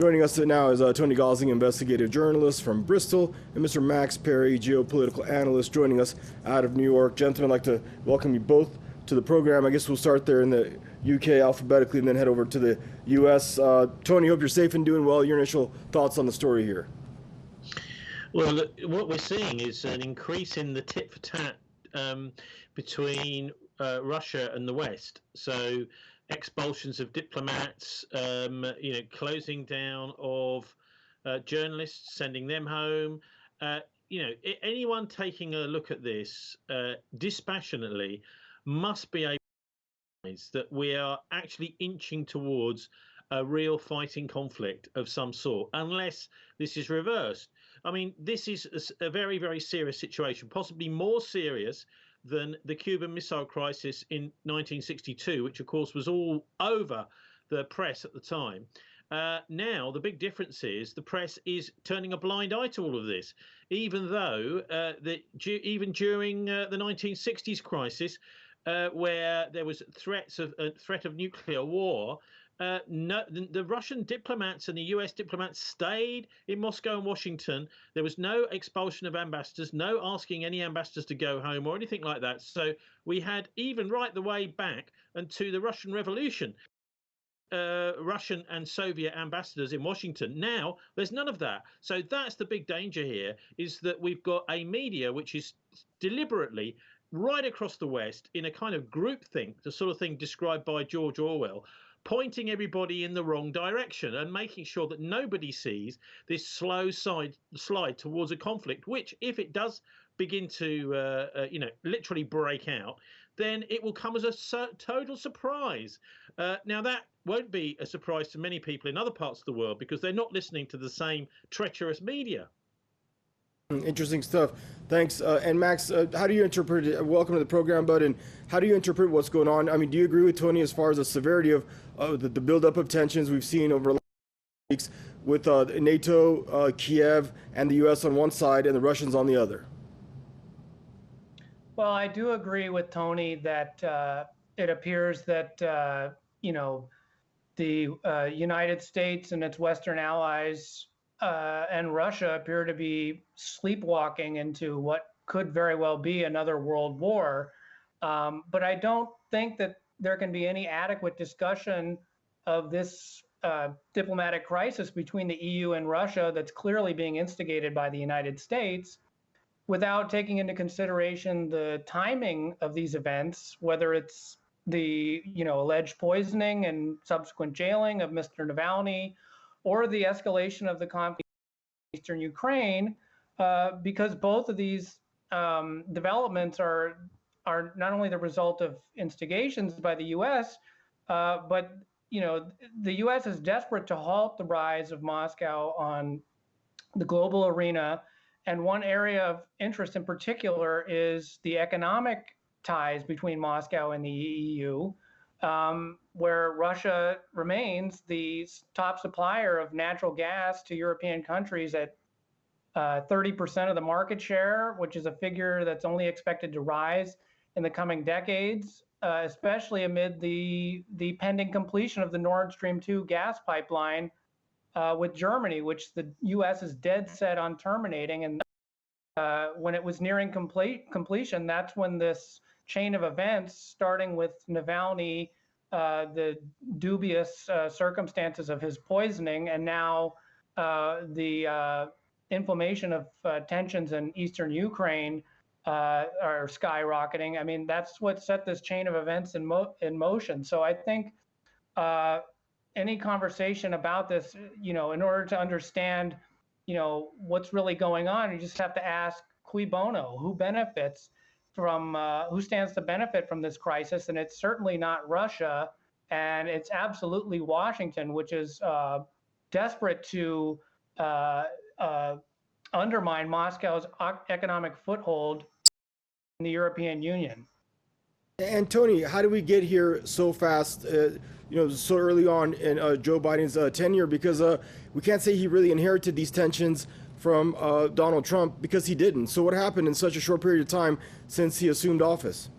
Joining us now is Tony Gosling, investigative journalist from Bristol, and Mr. Max Perry, geopolitical analyst, joining us out of New York. Gentlemen, I'd like to welcome you both to the program. I guess we'll start there in the UK alphabetically and then head over to the US. Tony, hope you're safe and doing well. Your initial thoughts on the story here. Well, look, what we're seeing is an increase in the tit for tat between Russia and the West. So expulsions of diplomats, closing down of journalists, sending them home. Anyone taking a look at this dispassionately must be able to realize that we are actually inching towards a real fighting conflict of some sort, unless this is reversed. I mean, this is a very, very serious situation, possibly more serious than the Cuban Missile Crisis in 1962, which, of course, was all over the press at the time. Now, the big difference is the press is turning a blind eye to all of this, even though even during the 1960s crisis, where there was threat of nuclear war, the Russian diplomats and the US diplomats stayed in Moscow and Washington. There was no expulsion of ambassadors, no asking any ambassadors to go home or anything like that. So we had, even right the way back and to the Russian Revolution, Russian and Soviet ambassadors in Washington. Now there's none of that. So that's the big danger here, is that we've got a media which is deliberately right across the West in a kind of groupthink, the sort of thing described by George Orwell, pointing everybody in the wrong direction and making sure that nobody sees this slow slide towards a conflict, which, if it does begin to, literally break out, then it will come as a total surprise. Now, that won't be a surprise to many people in other parts of the world because they're not listening to the same treacherous media. Interesting stuff. Thanks. And Max, how do you interpret it? Welcome to the program, bud. And how do you interpret what's going on? I mean, do you agree with Tony as far as the severity of the buildup of tensions we've seen over the last weeks with NATO, Kiev, and the U.S. on one side and the Russians on the other? Well, I do agree with Tony that it appears that, the United States and its Western allies and Russia appear to be sleepwalking into what could very well be another world war. But I don't think that there can be any adequate discussion of this diplomatic crisis between the EU and Russia that's clearly being instigated by the United States without taking into consideration the timing of these events, whether it's the alleged poisoning and subsequent jailing of Mr. Navalny, or the escalation of the conflict in Eastern Ukraine, because both of these developments are not only the result of instigations by the U.S., but the U.S. is desperate to halt the rise of Moscow on the global arena. And one area of interest in particular is the economic ties between Moscow and the EU, where Russia remains the top supplier of natural gas to European countries at 30% of the market share, which is a figure that's only expected to rise in the coming decades, especially amid the pending completion of the Nord Stream 2 gas pipeline with Germany, which the U.S. is dead set on terminating. And when it was nearing completion, that's when this chain of events, starting with Navalny, the dubious circumstances of his poisoning, and now the inflammation of tensions in Eastern Ukraine are skyrocketing. I mean, that's what set this chain of events in motion. So I think any conversation about this, in order to understand, what's really going on, you just have to ask cui bono, who benefits from, who stands to benefit from this crisis. And it's certainly not Russia, and it's absolutely Washington, which is desperate to undermine Moscow's economic foothold in the European Union. And Tony, how do we get here so fast, so early on in Joe Biden's tenure? Because we can't say he really inherited these tensions from Donald Trump, because he didn't. So what happened in such a short period of time since he assumed office?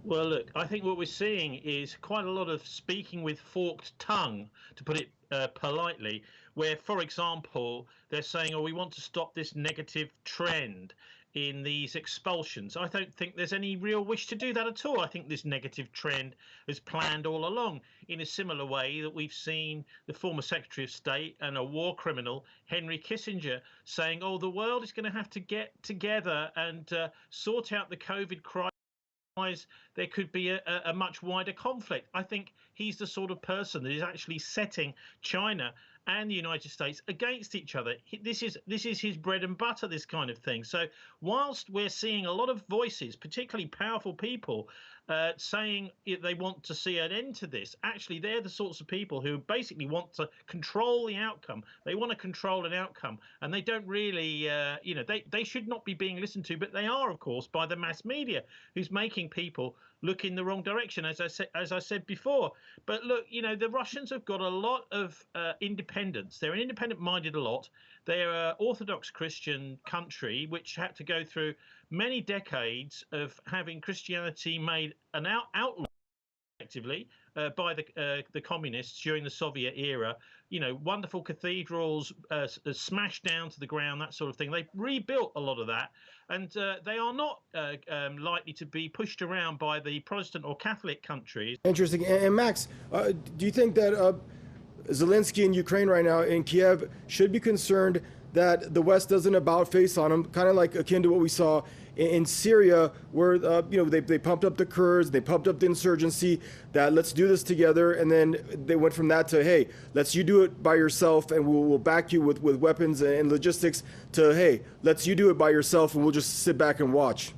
Well, look, I think what we're seeing is quite a lot of speaking with forked tongue, to put it politely, where, for example, they're saying, oh, we want to stop this negative trend in these expulsions. I don't think there's any real wish to do that at all. I think this negative trend is planned all along, in a similar way that we've seen the former Secretary of State and a war criminal, Henry Kissinger, saying, oh, the world is going to have to get together and sort out the COVID crisis. There could be a much wider conflict. I think he's the sort of person that is actually setting China and the United States against each other. This is his bread and butter, this kind of thing. So whilst we're seeing a lot of voices, particularly powerful people, saying they want to see an end to this, actually they're the sorts of people who basically want to control the outcome. They want to control an outcome, and they don't really, they should not be being listened to, but they are, of course, by the mass media, who's making people look in the wrong direction, as I said before. But look, the Russians have got a lot of independence. They're an independent-minded lot. They're an Orthodox Christian country which had to go through many decades of having Christianity made an outlaw effectively by the communists during the Soviet era. Wonderful cathedrals smashed down to the ground, that sort of thing. They rebuilt a lot of that, and they are not likely to be pushed around by the Protestant or Catholic countries. Interesting. And Max, do you think that Zelensky in Ukraine right now, in Kiev, should be concerned that the West doesn't about face on him, kind of like akin to what we saw in Syria, where they pumped up the Kurds, they pumped up the insurgency, that let's do this together, and then they went from that to, hey, let's you do it by yourself, and we'll back you with weapons and logistics, to, hey, let's you do it by yourself, and we'll just sit back and watch.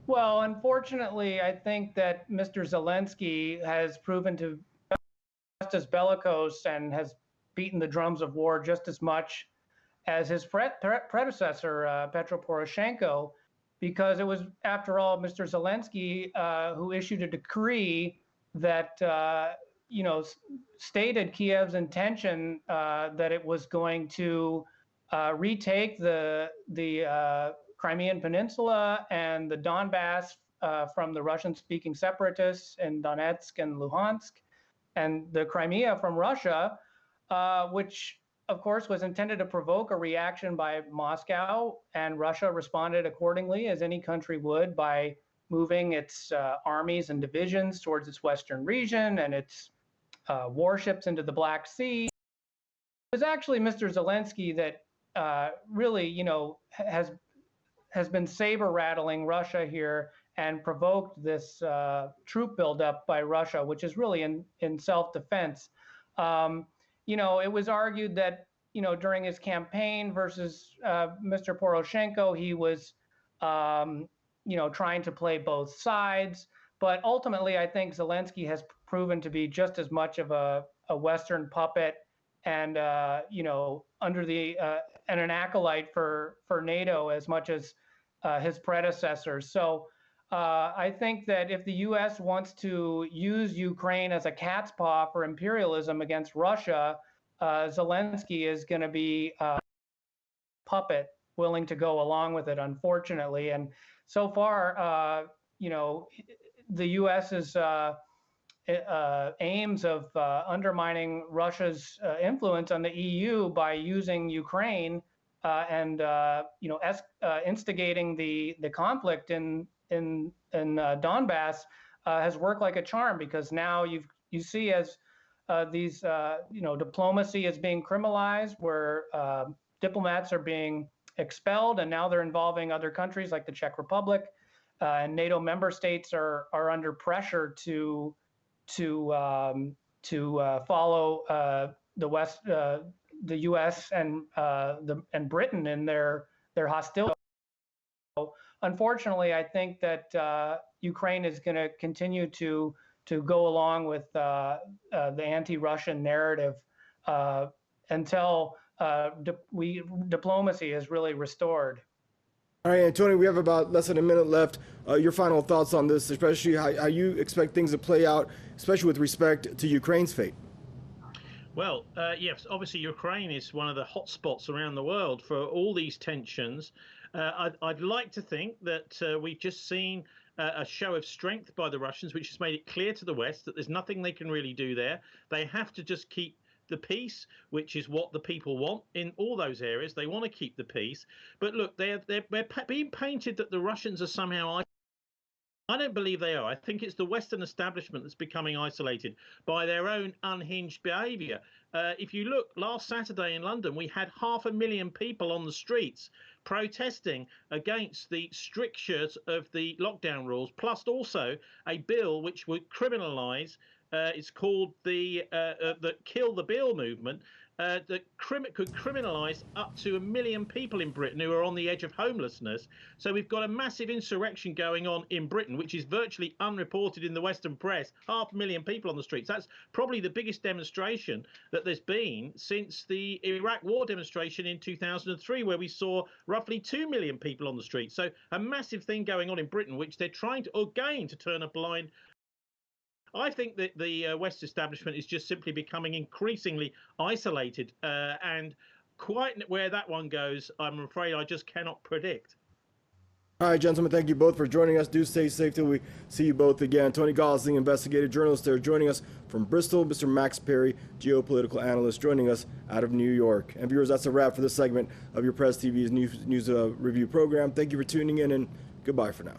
Well, unfortunately, I think that Mr. Zelensky has proven to be just as bellicose and has beaten the drums of war just as much as his predecessor, Petro Poroshenko, because it was, after all, Mr. Zelensky who issued a decree that, stated Kiev's intention that it was going to retake the Crimean Peninsula and the Donbass from the Russian-speaking separatists in Donetsk and Luhansk, and the Crimea from Russia, which, of course, was intended to provoke a reaction by Moscow, and Russia responded accordingly, as any country would, by moving its armies and divisions towards its western region and its warships into the Black Sea. It was actually Mr. Zelensky that really, has been saber-rattling Russia here and provoked this troop buildup by Russia, which is really in self-defense. It was argued that, during his campaign versus Mr. Poroshenko, he was, trying to play both sides. But ultimately, I think Zelensky has proven to be just as much of a Western puppet and, under and an acolyte for NATO as much as his predecessors. So I think that if the U.S. wants to use Ukraine as a cat's paw for imperialism against Russia, Zelensky is going to be a puppet willing to go along with it, unfortunately. And so far, the U.S.'s aims of undermining Russia's influence on the EU by using Ukraine and instigating the conflict in Donbass has worked like a charm, because now you see as these diplomacy is being criminalized, where diplomats are being expelled, and now they're involving other countries like the Czech Republic, and NATO member states are under pressure to follow the West, the U.S. and Britain in their hostility. So, unfortunately, I think that Ukraine is going to continue to go along with the anti-Russian narrative until diplomacy is really restored. All right, and Tony, we have about less than a minute left. Your final thoughts on this, especially how you expect things to play out, especially with respect to Ukraine's fate. Well, yes, obviously Ukraine is one of the hot spots around the world for all these tensions. I'd like to think that we've just seen a show of strength by the Russians, which has made it clear to the West that there's nothing they can really do there. They have to just keep the peace, which is what the people want in all those areas. They want to keep the peace. But look, they're being painted that the Russians are somehow. I don't believe they are. I think it's the Western establishment that's becoming isolated by their own unhinged behaviour. If you look, last Saturday in London, we had 500,000 people on the streets protesting against the strictures of the lockdown rules, plus also a bill which would criminalise. It's called the Kill the Bill movement. That could criminalise up to 1 million people in Britain who are on the edge of homelessness. So we've got a massive insurrection going on in Britain, which is virtually unreported in the Western press. 500,000 people on the streets. That's probably the biggest demonstration that there's been since the Iraq war demonstration in 2003, where we saw roughly 2 million people on the streets. So a massive thing going on in Britain, which they're trying to, again, to turn a blind. I think that the West establishment is just simply becoming increasingly isolated, and quite where that one goes, I'm afraid I just cannot predict. All right, gentlemen, thank you both for joining us. Do stay safe till we see you both again. Tony Gosling, investigative journalist there, joining us from Bristol. Mr. Max Perry, geopolitical analyst, joining us out of New York. And viewers, that's a wrap for this segment of your Press TV's news review program. Thank you for tuning in, and goodbye for now.